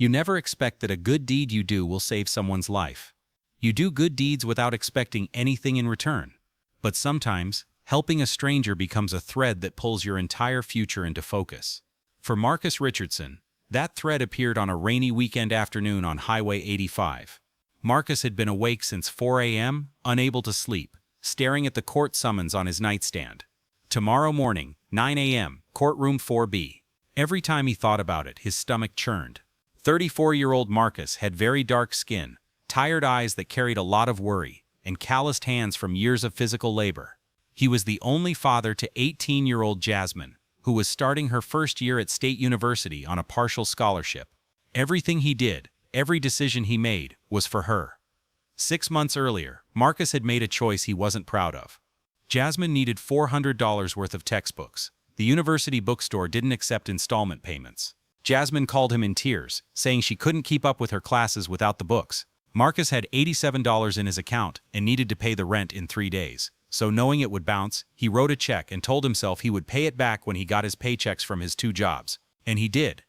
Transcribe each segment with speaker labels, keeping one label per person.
Speaker 1: You never expect that a good deed you do will save someone's life. You do good deeds without expecting anything in return. But sometimes, helping a stranger becomes a thread that pulls your entire future into focus. For Marcus Richardson, that thread appeared on a rainy weekend afternoon on Highway 85. Marcus had been awake since 4 a.m., unable to sleep, staring at the court summons on his nightstand. Tomorrow morning, 9 a.m., courtroom 4B. Every time he thought about it, his stomach churned. 34-year-old Marcus had very dark skin, tired eyes that carried a lot of worry, and calloused hands from years of physical labor. He was the only father to 18-year-old Jasmine, who was starting her first year at State University on a partial scholarship. Everything he did, every decision he made, was for her. 6 months earlier, Marcus had made a choice he wasn't proud of. Jasmine needed $400 worth of textbooks. The university bookstore didn't accept installment payments. Jasmine called him in tears, saying she couldn't keep up with her classes without the books. Marcus had $87 in his account and needed to pay the rent in 3 days. So knowing it would bounce, he wrote a check and told himself he would pay it back when he got his paychecks from his 2 jobs. And he did.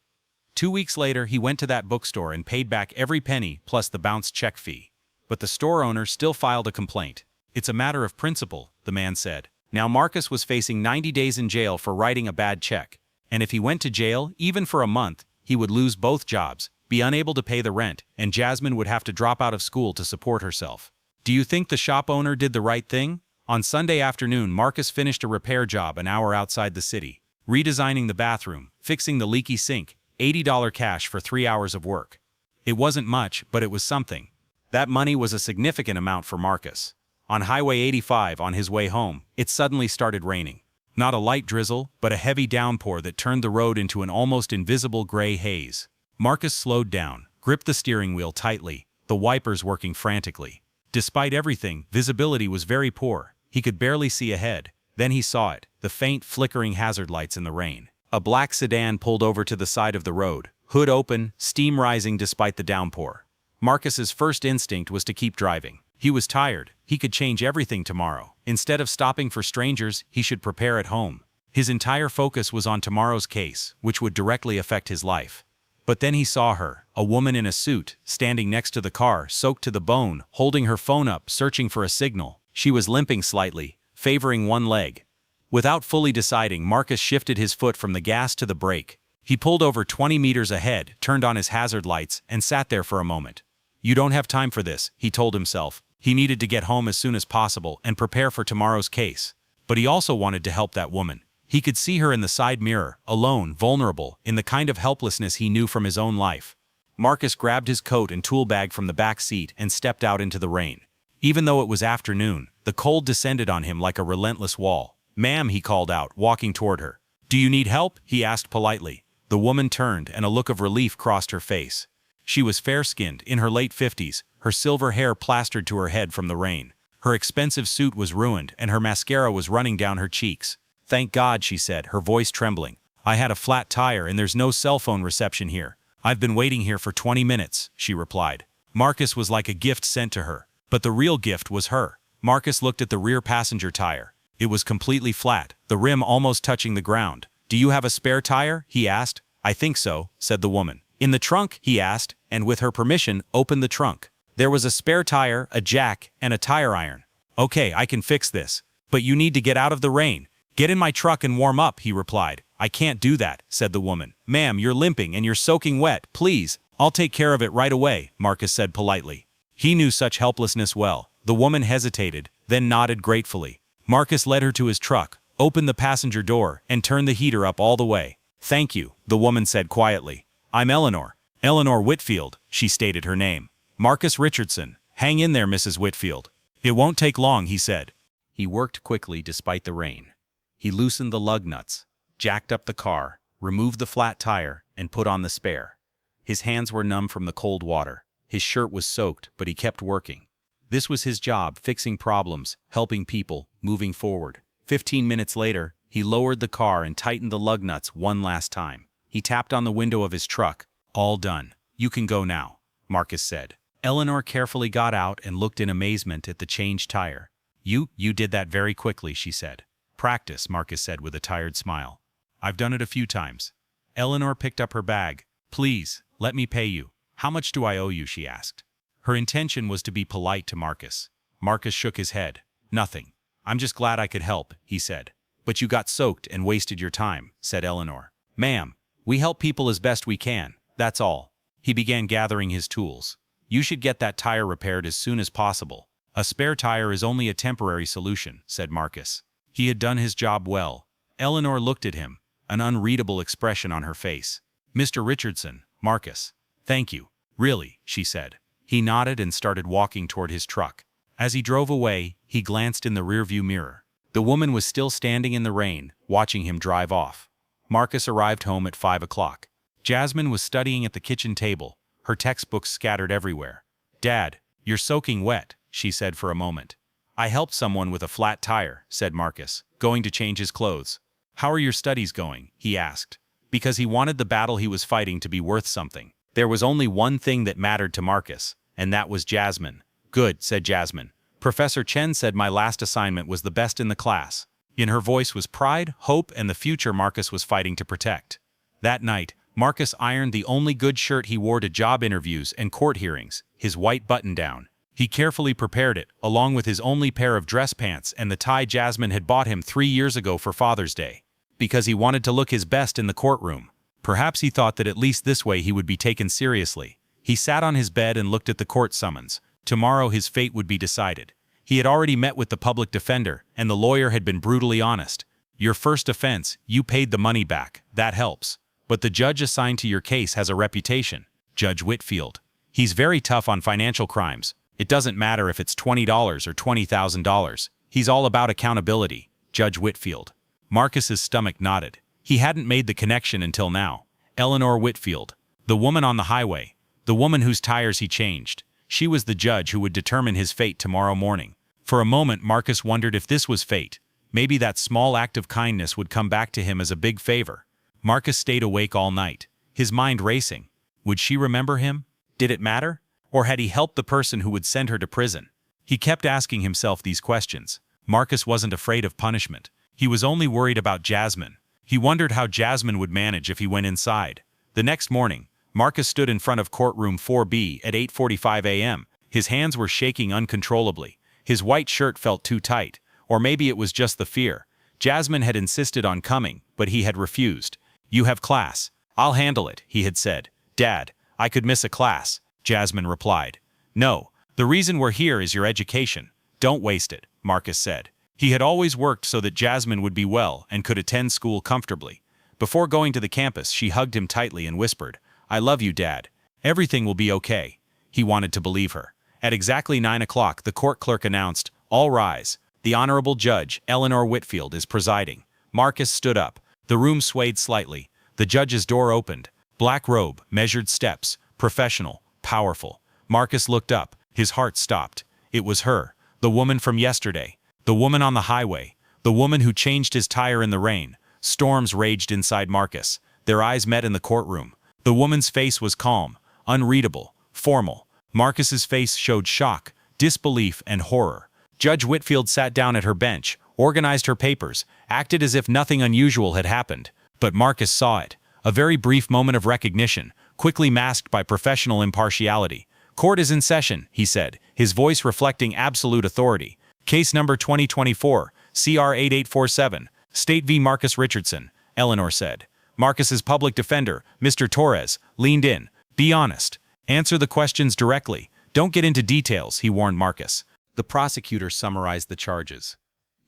Speaker 1: 2 weeks later, he went to that bookstore and paid back every penny plus the bounced check fee. But the store owner still filed a complaint. "It's a matter of principle," the man said. Now Marcus was facing 90 days in jail for writing a bad check. And if he went to jail, even for a month, he would lose both jobs, be unable to pay the rent, and Jasmine would have to drop out of school to support herself. Do you think the shop owner did the right thing? On Sunday afternoon, Marcus finished a repair job an hour outside the city, redesigning the bathroom, fixing the leaky sink, $80 cash for 3 hours of work. It wasn't much, but it was something. That money was a significant amount for Marcus. On Highway 85 on his way home, it suddenly started raining. Not a light drizzle, but a heavy downpour that turned the road into an almost invisible gray haze. Marcus slowed down, gripped the steering wheel tightly, the wipers working frantically. Despite everything, visibility was very poor. He could barely see ahead. Then he saw it, the faint flickering hazard lights in the rain. A black sedan pulled over to the side of the road, hood open, steam rising despite the downpour. Marcus's first instinct was to keep driving. He was tired. He could change everything tomorrow. Instead of stopping for strangers, he should prepare at home. His entire focus was on tomorrow's case, which would directly affect his life. But then he saw her, a woman in a suit, standing next to the car, soaked to the bone, holding her phone up, searching for a signal. She was limping slightly, favoring one leg. Without fully deciding, Marcus shifted his foot from the gas to the brake. He pulled over 20 meters ahead, turned on his hazard lights, and sat there for a moment. "You don't have time for this," he told himself. He needed to get home as soon as possible and prepare for tomorrow's case. But he also wanted to help that woman. He could see her in the side mirror, alone, vulnerable, in the kind of helplessness he knew from his own life. Marcus grabbed his coat and tool bag from the back seat and stepped out into the rain. Even though it was afternoon, the cold descended on him like a relentless wall. "Ma'am," he called out, walking toward her. "Do you need help?" he asked politely. The woman turned, and a look of relief crossed her face. She was fair-skinned, in her late 50s, her silver hair plastered to her head from the rain. Her expensive suit was ruined, and her mascara was running down her cheeks. "Thank God," she said, her voice trembling. "I had a flat tire and there's no cell phone reception here. I've been waiting here for 20 minutes, she replied. Marcus was like a gift sent to her. But the real gift was her. Marcus looked at the rear passenger tire. It was completely flat, the rim almost touching the ground. "Do you have a spare tire?" he asked. "I think so," said the woman. "In the trunk?" he asked, and with her permission, opened the trunk. There was a spare tire, a jack, and a tire iron. "Okay, I can fix this. But you need to get out of the rain." "Get in my truck and warm up," he replied. "I can't do that," said the woman. "Ma'am, you're limping and you're soaking wet. Please." "I'll take care of it right away," Marcus said politely. He knew such helplessness well. The woman hesitated, then nodded gratefully. Marcus led her to his truck, opened the passenger door, and turned the heater up all the way. "Thank you," the woman said quietly. "I'm Eleanor. Eleanor Whitfield," she stated her name. "Marcus Richardson. Hang in there, Mrs. Whitfield." "It won't take long," he said. He worked quickly despite the rain. He loosened the lug nuts, jacked up the car, removed the flat tire, and put on the spare. His hands were numb from the cold water. His shirt was soaked, but he kept working. This was his job, fixing problems, helping people, moving forward. 15 minutes later, he lowered the car and tightened the lug nuts one last time. He tapped on the window of his truck. "All done. You can go now," Marcus said. Eleanor carefully got out and looked in amazement at the changed tire. You did that very quickly," she said. "Practice," Marcus said with a tired smile. "I've done it a few times." Eleanor picked up her bag. "Please, Let me pay you. How much do I owe you? She asked. Her intention was to be polite to Marcus. Marcus shook his head. Nothing. I'm just glad I could help, he said. But you got soaked and wasted your time, said Eleanor. Ma'am, we help people as best we can, that's all. He began gathering his tools. You should get that tire repaired as soon as possible. A spare tire is only a temporary solution, said Marcus. He had done his job well. Eleanor looked at him, an unreadable expression on her face. Mr. Richardson, Marcus. Thank you. Really, she said. He nodded and started walking toward his truck. As he drove away, he glanced in the rearview mirror. The woman was still standing in the rain, watching him drive off. Marcus arrived home at 5 o'clock. Jasmine was studying at the kitchen table, her textbooks scattered everywhere. Dad, you're soaking wet, she said for a moment. I helped someone with a flat tire, said Marcus, going to change his clothes. How are your studies going? He asked, because he wanted the battle he was fighting to be worth something. There was only one thing that mattered to Marcus, and that was Jasmine. Good, said Jasmine. Professor Chen said my last assignment was the best in the class. In her voice was pride, hope, and the future Marcus was fighting to protect. That night, Marcus ironed the only good shirt he wore to job interviews and court hearings, his white button-down. He carefully prepared it, along with his only pair of dress pants and the tie Jasmine had bought him 3 years ago for Father's Day, because he wanted to look his best in the courtroom. Perhaps he thought that at least this way he would be taken seriously. He sat on his bed and looked at the court summons. Tomorrow his fate would be decided. He had already met with the public defender, and the lawyer had been brutally honest. Your first offense, you paid the money back, that helps. But the judge assigned to your case has a reputation, Judge Whitfield. He's very tough on financial crimes. It doesn't matter if it's $20 or $20,000. He's all about accountability, Judge Whitfield. Marcus's stomach nodded. He hadn't made the connection until now. Eleanor Whitfield, the woman on the highway, the woman whose tires he changed. She was the judge who would determine his fate tomorrow morning. For a moment, Marcus wondered if this was fate. Maybe that small act of kindness would come back to him as a big favor. Marcus stayed awake all night, his mind racing. Would she remember him? Did it matter? Or had he helped the person who would send her to prison? He kept asking himself these questions. Marcus wasn't afraid of punishment. He was only worried about Jasmine. He wondered how Jasmine would manage if he went inside. The next morning, Marcus stood in front of courtroom 4B at 8:45 a.m. His hands were shaking uncontrollably. His white shirt felt too tight, or maybe it was just the fear. Jasmine had insisted on coming, but he had refused. You have class. I'll handle it, he had said. Dad, I could miss a class, Jasmine replied. No, the reason we're here is your education. Don't waste it, Marcus said. He had always worked so that Jasmine would be well and could attend school comfortably. Before going to the campus, she hugged him tightly and whispered, I love you, Dad. Everything will be okay. He wanted to believe her. At exactly 9 o'clock, the court clerk announced, All rise. The Honorable Judge, Eleanor Whitfield, is presiding. Marcus stood up. The room swayed slightly. The judge's door opened. Black robe, measured steps, professional, powerful. Marcus looked up. His heart stopped. It was her, the woman from yesterday, the woman on the highway, the woman who changed his tire in the rain. Storms raged inside Marcus. Their eyes met in the courtroom. The woman's face was calm, unreadable, formal. Marcus's face showed shock, disbelief, and horror. Judge Whitfield sat down at her bench, organized her papers, acted as if nothing unusual had happened. But Marcus saw it. A very brief moment of recognition, quickly masked by professional impartiality. Court is in session, he said, his voice reflecting absolute authority. Case number 2024, CR 8847, State v. Marcus Richardson, Eleanor said. Marcus's public defender, Mr. Torres, leaned in. Be honest. Answer the questions directly. Don't get into details, he warned Marcus. The prosecutor summarized the charges.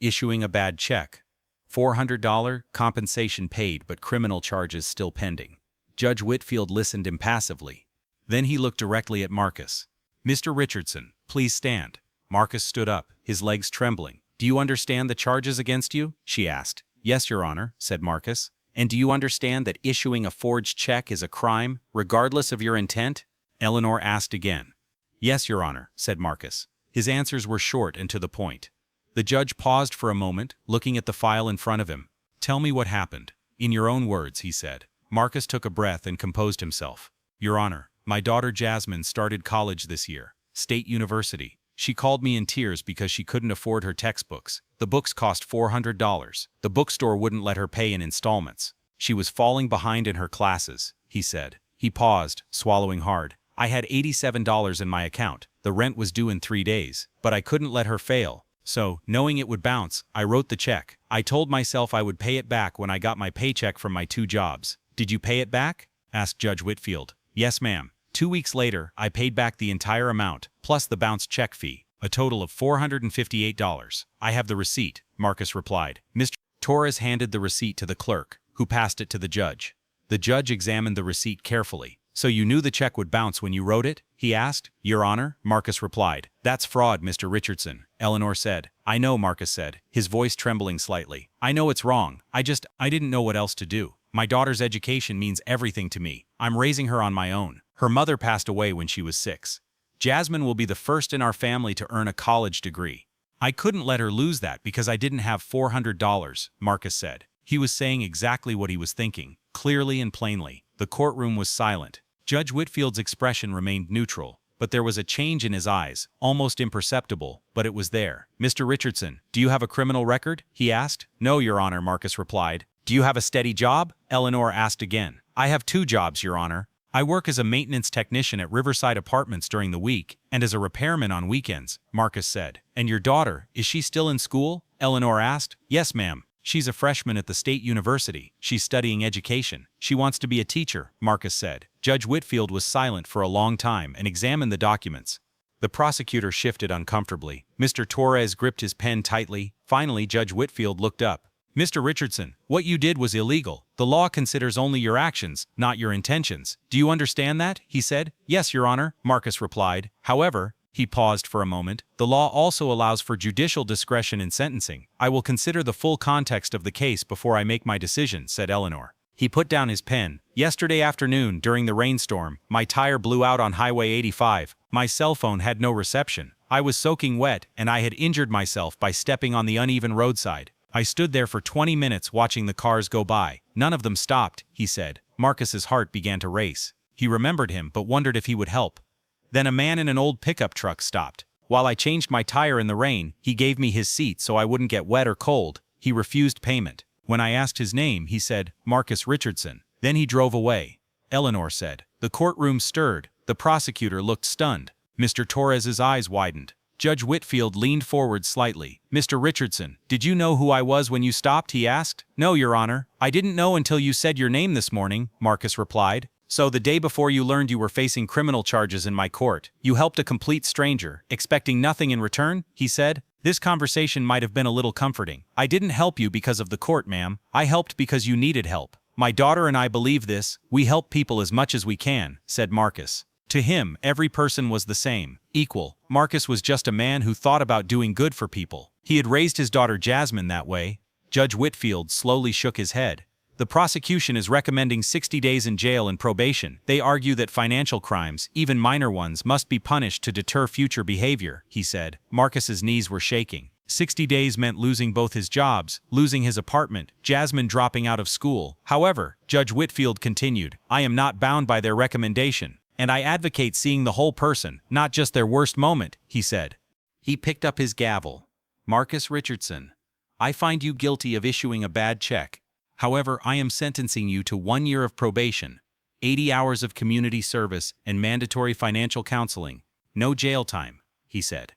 Speaker 1: Issuing a bad check. $400 compensation paid but criminal charges still pending. Judge Whitfield listened impassively. Then he looked directly at Marcus. Mr. Richardson, please stand. Marcus stood up, his legs trembling. Do you understand the charges against you? She asked. Yes, Your Honor, said Marcus. And do you understand that issuing a forged check is a crime, regardless of your intent? Eleanor asked again. Yes, Your Honor, said Marcus. His answers were short and to the point. The judge paused for a moment, looking at the file in front of him. Tell me what happened. In your own words, he said. Marcus took a breath and composed himself. Your Honor, my daughter Jasmine started college this year, State University. She called me in tears because she couldn't afford her textbooks. The books cost $400. The bookstore wouldn't let her pay in installments. She was falling behind in her classes, he said. He paused, swallowing hard. I had $87 in my account. The rent was due in 3 days, but I couldn't let her fail. So, knowing it would bounce, I wrote the check. I told myself I would pay it back when I got my paycheck from my 2 jobs. Did you pay it back? Asked Judge Whitfield. Yes, ma'am. 2 weeks later, I paid back the entire amount, plus the bounced check fee, a total of $458. I have the receipt, Marcus replied. Mr. Torres handed the receipt to the clerk, who passed it to the judge. The judge examined the receipt carefully. So you knew the check would bounce when you wrote it? He asked. Your Honor, Marcus replied. That's fraud, Mr. Richardson, Eleanor said. I know, Marcus said, his voice trembling slightly. I know it's wrong. I didn't know what else to do. My daughter's education means everything to me. I'm raising her on my own. Her mother passed away when she was 6. Jasmine will be the first in our family to earn a college degree. I couldn't let her lose that because I didn't have $400, Marcus said. He was saying exactly what he was thinking, clearly and plainly. The courtroom was silent. Judge Whitfield's expression remained neutral, but there was a change in his eyes, almost imperceptible, but it was there. Mr. Richardson, do you have a criminal record? He asked. No, Your Honor, Marcus replied. Do you have a steady job? Eleanor asked again. I have 2 jobs, Your Honor. I work as a maintenance technician at Riverside Apartments during the week and as a repairman on weekends, Marcus said. And your daughter, is she still in school? Eleanor asked. Yes, ma'am. She's a freshman at the State University. She's studying education. She wants to be a teacher, Marcus said. Judge Whitfield was silent for a long time and examined the documents. The prosecutor shifted uncomfortably. Mr. Torres gripped his pen tightly. Finally, Judge Whitfield looked up. Mr. Richardson, what you did was illegal. The law considers only your actions, not your intentions. Do you understand that? He said. Yes, Your Honor, Marcus replied. However, he paused for a moment. The law also allows for judicial discretion in sentencing. I will consider the full context of the case before I make my decision, said Eleanor. He put down his pen. Yesterday afternoon, during the rainstorm, my tire blew out on Highway 85. My cell phone had no reception. I was soaking wet, and I had injured myself by stepping on the uneven roadside. I stood there for 20 minutes watching the cars go by. None of them stopped, he said. Marcus's heart began to race. He remembered him but wondered if he would help. Then a man in an old pickup truck stopped. While I changed my tire in the rain, he gave me his seat so I wouldn't get wet or cold. He refused payment. When I asked his name, he said, Marcus Richardson. Then he drove away. Eleanor said. The courtroom stirred. The prosecutor looked stunned. Mr. Torres's eyes widened. Judge Whitfield leaned forward slightly. Mr. Richardson, did you know who I was when you stopped? He asked. No, Your Honor. I didn't know until you said your name this morning, Marcus replied. So the day before you learned you were facing criminal charges in my court, you helped a complete stranger, expecting nothing in return? He said. This conversation might have been a little comforting. I didn't help you because of the court, ma'am. I helped because you needed help. My daughter and I believe this. We help people as much as we can, said Marcus. To him, every person was the same, equal. Marcus was just a man who thought about doing good for people. He had raised his daughter Jasmine that way. Judge Whitfield slowly shook his head. The prosecution is recommending 60 days in jail and probation. They argue that financial crimes, even minor ones, must be punished to deter future behavior, he said. Marcus's knees were shaking. 60 days meant losing both his jobs, losing his apartment, Jasmine dropping out of school. However, Judge Whitfield continued, I am not bound by their recommendation. And I advocate seeing the whole person, not just their worst moment, he said. He picked up his gavel. Marcus Richardson, I find you guilty of issuing a bad check. However, I am sentencing you to 1 year of probation, 80 hours of community service, and mandatory financial counseling. No jail time, he said.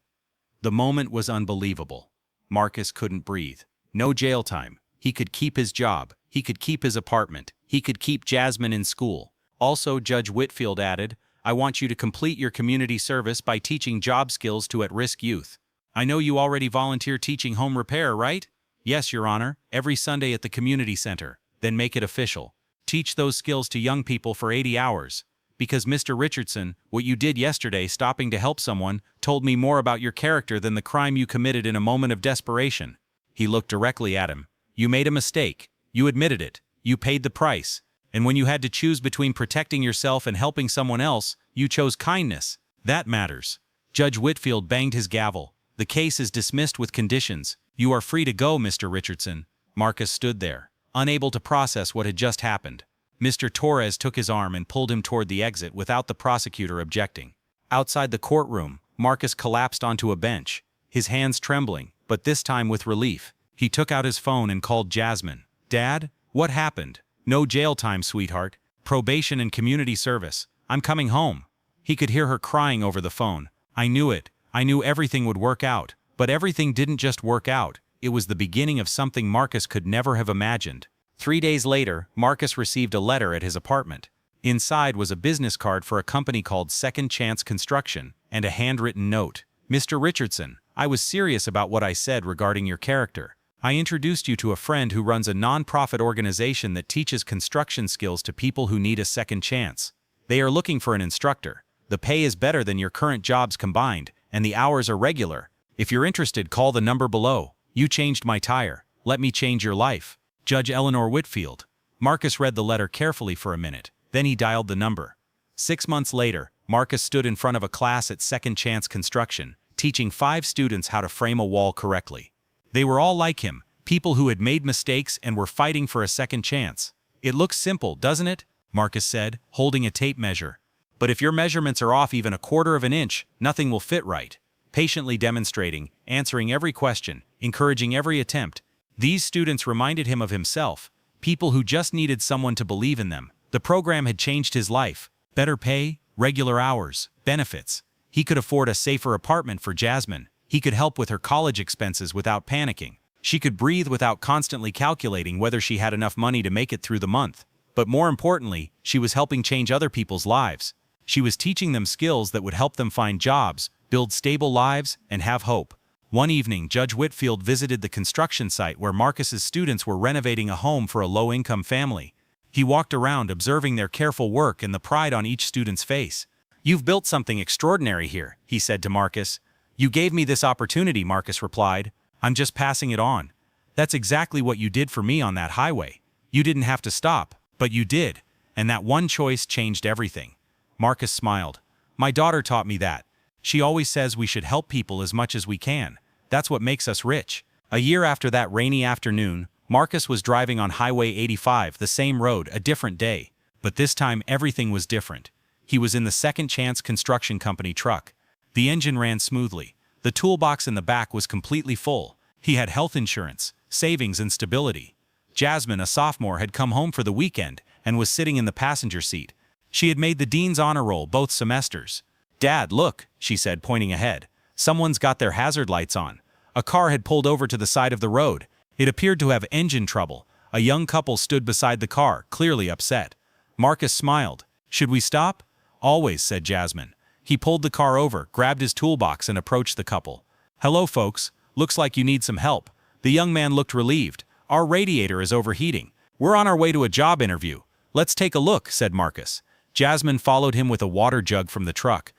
Speaker 1: The moment was unbelievable. Marcus couldn't breathe. No jail time. He could keep his job. He could keep his apartment. He could keep Jasmine in school. Also, Judge Whitfield added, I want you to complete your community service by teaching job skills to at-risk youth. I know you already volunteer teaching home repair, right? Yes, Your Honor, every Sunday at the community center. Then make it official. Teach those skills to young people for 80 hours. Because Mr. Richardson, what you did yesterday stopping to help someone told me more about your character than the crime you committed in a moment of desperation. He looked directly at him. You made a mistake. You admitted it. You paid the price. And when you had to choose between protecting yourself and helping someone else, you chose kindness. That matters. Judge Whitfield banged his gavel. The case is dismissed with conditions. You are free to go, Mr. Richardson. Marcus stood there, unable to process what had just happened. Mr. Torres took his arm and pulled him toward the exit without the prosecutor objecting. Outside the courtroom, Marcus collapsed onto a bench, his hands trembling, but this time with relief. He took out his phone and called Jasmine. Dad, what happened? No jail time, sweetheart. Probation and community service. I'm coming home. He could hear her crying over the phone. I knew it. I knew everything would work out. But everything didn't just work out. It was the beginning of something Marcus could never have imagined. 3 days later, Marcus received a letter at his apartment. Inside was a business card for a company called Second Chance Construction and a handwritten note. Mr. Richardson, I was serious about what I said regarding your character. I introduced you to a friend who runs a non-profit organization that teaches construction skills to people who need a second chance. They are looking for an instructor. The pay is better than your current jobs combined, and the hours are regular. If you're interested, call the number below. You changed my tire. Let me change your life. Judge Eleanor Whitfield. Marcus read the letter carefully for a minute. Then he dialed the number. 6 months later, Marcus stood in front of a class at Second Chance Construction, teaching 5 students how to frame a wall correctly. They were all like him, people who had made mistakes and were fighting for a second chance. It looks simple, doesn't it? Marcus said, holding a tape measure. But if your measurements are off even a quarter of an inch, nothing will fit right. Patiently demonstrating, answering every question, encouraging every attempt. These students reminded him of himself, people who just needed someone to believe in them. The program had changed his life. Better pay, regular hours, benefits. He could afford a safer apartment for Jasmine. He could help with her college expenses without panicking. She could breathe without constantly calculating whether she had enough money to make it through the month. But more importantly, she was helping change other people's lives. She was teaching them skills that would help them find jobs, build stable lives, and have hope. One evening, Judge Whitfield visited the construction site where Marcus's students were renovating a home for a low-income family. He walked around observing their careful work and the pride on each student's face. "You've built something extraordinary here," he said to Marcus. "You gave me this opportunity," Marcus replied. "I'm just passing it on." "That's exactly what you did for me on that highway. You didn't have to stop, but you did, and that one choice changed everything." Marcus smiled. "My daughter taught me that. She always says we should help people as much as we can. That's what makes us rich." A year after that rainy afternoon, Marcus was driving on Highway 85, the same road, a different day. But this time everything was different. He was in the Second Chance Construction Company truck. The engine ran smoothly. The toolbox in the back was completely full. He had health insurance, savings, and stability. Jasmine, a sophomore, had come home for the weekend and was sitting in the passenger seat. She had made the dean's honor roll both semesters. "Dad, look," she said, pointing ahead. "Someone's got their hazard lights on." A car had pulled over to the side of the road. It appeared to have engine trouble. A young couple stood beside the car, clearly upset. Marcus smiled. "Should we stop?" "Always," said Jasmine. He pulled the car over, grabbed his toolbox, and approached the couple. "Hello, folks. Looks like you need some help." The young man looked relieved. "Our radiator is overheating. We're on our way to a job interview. Let's take a look," said Marcus. Jasmine followed him with a water jug from the truck.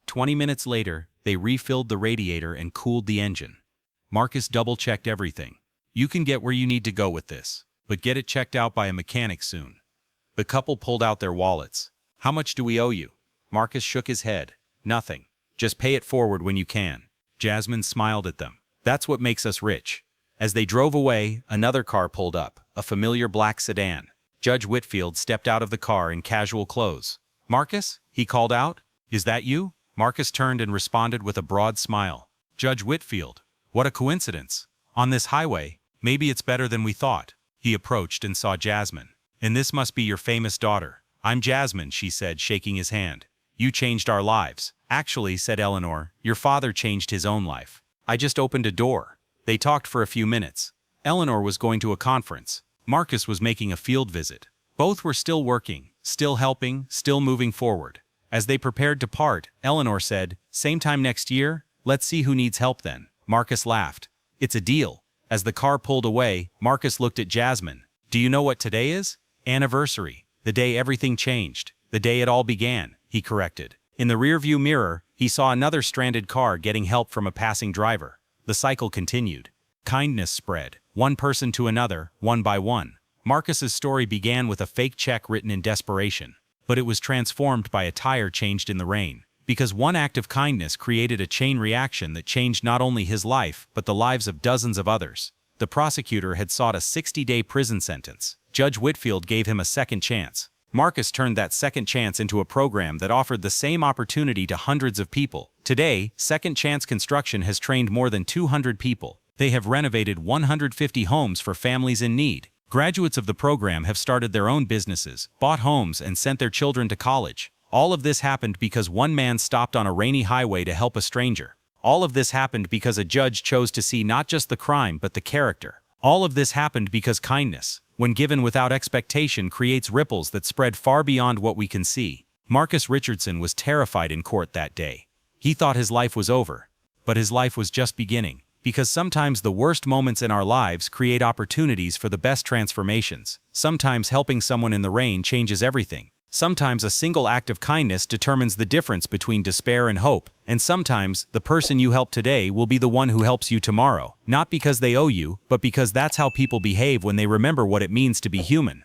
Speaker 1: 20 minutes later, they refilled the radiator and cooled the engine. Marcus double-checked everything. "You can get where you need to go with this, but get it checked out by a mechanic soon." The couple pulled out their wallets. "How much do we owe you?" Marcus shook his head. "Nothing. Just pay it forward when you can." Jasmine smiled at them. "That's what makes us rich." As they drove away, another car pulled up, a familiar black sedan. Judge Whitfield stepped out of the car in casual clothes. "Marcus?" he called out. "Is that you?" Marcus turned and responded with a broad smile. "Judge Whitfield. What a coincidence. On this highway, maybe it's better than we thought." He approached and saw Jasmine. "And this must be your famous daughter." "I'm Jasmine," she said, shaking his hand. "You changed our lives." "Actually," said Eleanor, "your father changed his own life. I just opened a door." They talked for a few minutes. Eleanor was going to a conference. Marcus was making a field visit. Both were still working, still helping, still moving forward. As they prepared to part, Eleanor said, "Same time next year? Let's see who needs help then." Marcus laughed. "It's a deal." As the car pulled away, Marcus looked at Jasmine. "Do you know what today is?" "Anniversary. The day everything changed. The day it all began," he corrected. In the rearview mirror, he saw another stranded car getting help from a passing driver. The cycle continued. Kindness spread, one person to another, one by one. Marcus's story began with a fake check written in desperation, but it was transformed by a tire changed in the rain. Because one act of kindness created a chain reaction that changed not only his life, but the lives of dozens of others. The prosecutor had sought a 60-day prison sentence. Judge Whitfield gave him a second chance. Marcus turned that second chance into a program that offered the same opportunity to hundreds of people. Today, Second Chance Construction has trained more than 200 people. They have renovated 150 homes for families in need. Graduates of the program have started their own businesses, bought homes, and sent their children to college. All of this happened because one man stopped on a rainy highway to help a stranger. All of this happened because a judge chose to see not just the crime but the character. All of this happened because kindness, when given without expectation, creates ripples that spread far beyond what we can see. Marcus Richardson was terrified in court that day. He thought his life was over. But his life was just beginning. Because sometimes the worst moments in our lives create opportunities for the best transformations. Sometimes helping someone in the rain changes everything. Sometimes a single act of kindness determines the difference between despair and hope. And sometimes the person you help today will be the one who helps you tomorrow. Not because they owe you, but because that's how people behave when they remember what it means to be human.